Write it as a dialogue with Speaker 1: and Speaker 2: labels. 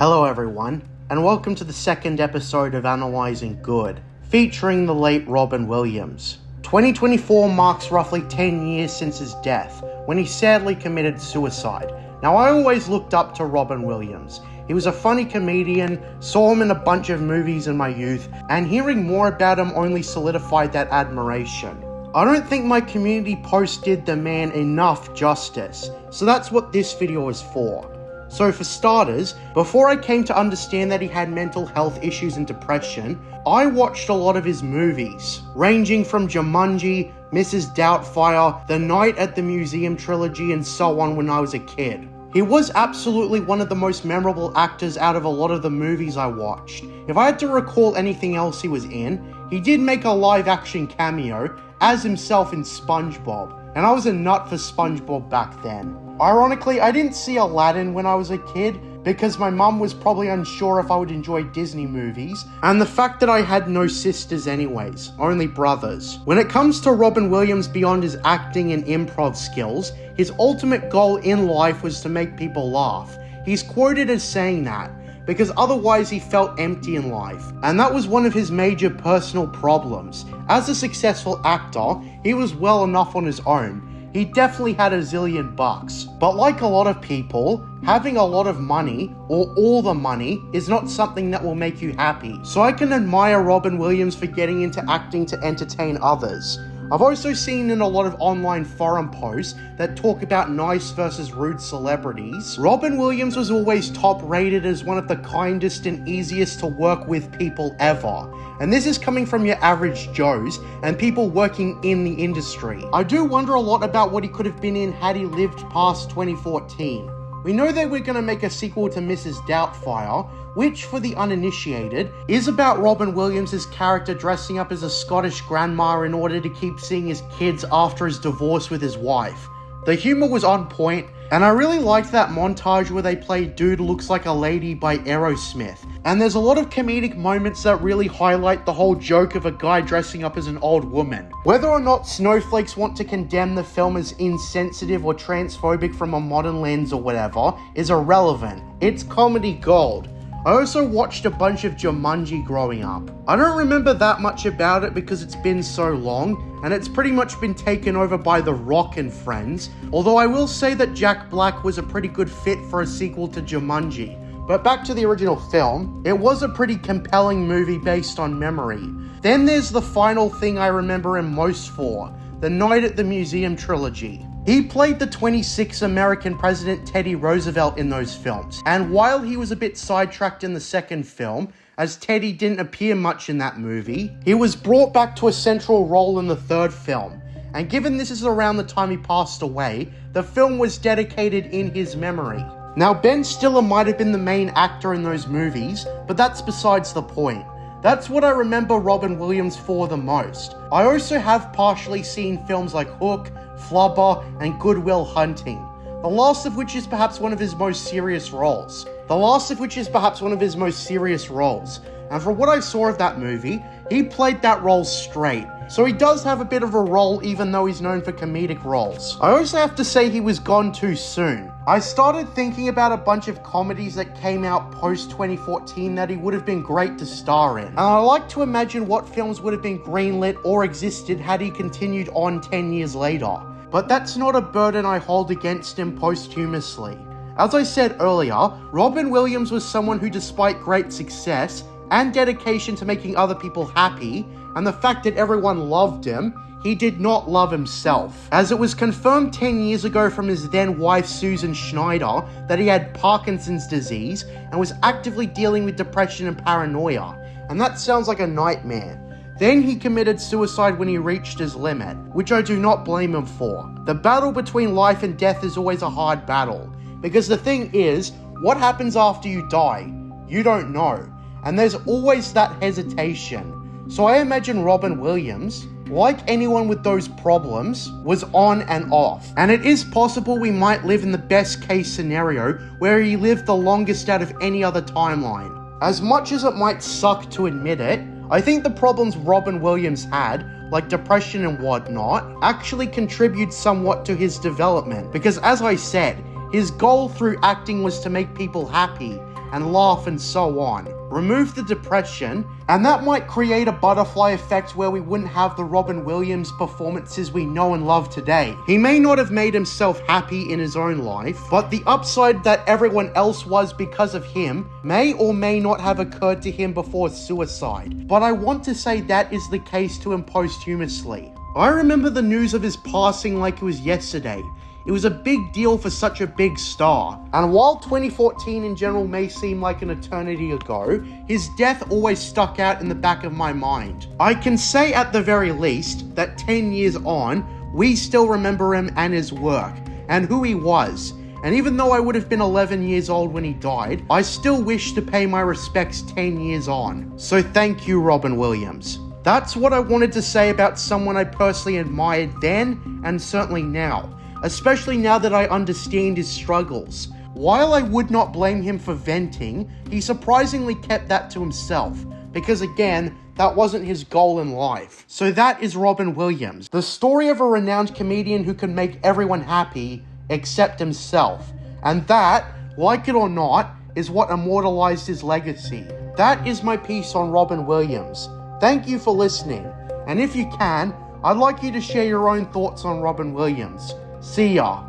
Speaker 1: Hello everyone, and welcome to the second episode of Analyzing Good, featuring the late Robin Williams. 2024 marks roughly 10 years since his death, when he sadly committed suicide. Now, I always looked up to Robin Williams. He was a funny comedian, saw him in a bunch of movies in my youth, and hearing more about him only solidified that admiration. I don't think my community post did the man enough justice, so that's what this video is for. So for starters, before I came to understand that he had mental health issues and depression, I watched a lot of his movies, ranging from Jumanji, Mrs. Doubtfire, The Night at the Museum trilogy, and so on when I was a kid. He was absolutely one of the most memorable actors out of a lot of the movies I watched. If I had to recall anything else he was in, he did make a live-action cameo as himself in SpongeBob, and I was a nut for SpongeBob back then. Ironically, I didn't see Aladdin when I was a kid because my mum was probably unsure if I would enjoy Disney movies, and the fact that I had no sisters anyways, only brothers. When it comes to Robin Williams beyond his acting and improv skills, his ultimate goal in life was to make people laugh. He's quoted as saying that, because otherwise he felt empty in life, and that was one of his major personal problems. As a successful actor, he was well enough on his own. He definitely had a zillion bucks. But like a lot of people, having a lot of money, or all the money, is not something that will make you happy. So I can admire Robin Williams for getting into acting to entertain others. I've also seen in a lot of online forum posts that talk about nice versus rude celebrities. Robin Williams was always top rated as one of the kindest and easiest to work with people ever. And this is coming from your average Joes and people working in the industry. I do wonder a lot about what he could have been in had he lived past 2014. We know that we're going to make a sequel to Mrs. Doubtfire, which, for the uninitiated, is about Robin Williams' character dressing up as a Scottish grandma in order to keep seeing his kids after his divorce with his wife. The humor was on point, and I really liked that montage where they played Dude Looks Like a Lady by Aerosmith. And there's a lot of comedic moments that really highlight the whole joke of a guy dressing up as an old woman. Whether or not snowflakes want to condemn the film as insensitive or transphobic from a modern lens or whatever is irrelevant. It's comedy gold. I also watched a bunch of Jumanji growing up. I don't remember that much about it because it's been so long, and it's pretty much been taken over by The Rock and Friends, although I will say that Jack Black was a pretty good fit for a sequel to Jumanji. But back to the original film, it was a pretty compelling movie based on memory. Then there's the final thing I remember him most for, The Night at the Museum trilogy. He played the 26th American President Teddy Roosevelt in those films, and while he was a bit sidetracked in the second film, as Teddy didn't appear much in that movie, he was brought back to a central role in the third film, and given this is around the time he passed away, the film was dedicated in his memory. Now, Ben Stiller might have been the main actor in those movies, but that's besides the point. That's what I remember Robin Williams for the most. I also have partially seen films like Hook, Flubber, and Good Will Hunting, the last of which is perhaps one of his most serious roles. And from what I saw of that movie, he played that role straight. So he does have a bit of a role even though he's known for comedic roles. I also have to say he was gone too soon. I started thinking about a bunch of comedies that came out post 2014 that he would have been great to star in. And I like to imagine what films would have been greenlit or existed had he continued on 10 years later. But that's not a burden I hold against him posthumously. As I said earlier, Robin Williams was someone who, despite great success and dedication to making other people happy, and the fact that everyone loved him, he did not love himself. As it was confirmed 10 years ago from his then wife Susan Schneider that he had Parkinson's disease and was actively dealing with depression and paranoia, and that sounds like a nightmare. Then he committed suicide when he reached his limit, which I do not blame him for. The battle between life and death is always a hard battle, because the thing is, what happens after you die? You don't know, and there's always that hesitation. So I imagine Robin Williams, like anyone with those problems, was on and off. And it is possible we might live in the best case scenario where he lived the longest out of any other timeline. As much as it might suck to admit it, I think the problems Robin Williams had, like depression and whatnot, actually contribute somewhat to his development. Because as I said, his goal through acting was to make people happy, and laugh and so on. Remove the depression, and that might create a butterfly effect where we wouldn't have the Robin Williams performances we know and love today. He may not have made himself happy in his own life, but the upside that everyone else was because of him may or may not have occurred to him before suicide. But I want to say that is the case to him posthumously. I remember the news of his passing like it was yesterday. It was a big deal for such a big star. And while 2014 in general may seem like an eternity ago, his death always stuck out in the back of my mind. I can say at the very least that 10 years on, we still remember him and his work, and who he was. And even though I would have been 11 years old when he died, I still wish to pay my respects 10 years on. So thank you, Robin Williams. That's what I wanted to say about someone I personally admired then, and certainly now. Especially now that I understand his struggles. While I would not blame him for venting, he surprisingly kept that to himself, because again, that wasn't his goal in life. So that is Robin Williams, the story of a renowned comedian who can make everyone happy except himself. And that, like it or not, is what immortalized his legacy. That is my piece on Robin Williams. Thank you for listening, and if you can, I'd like you to share your own thoughts on Robin Williams. See ya.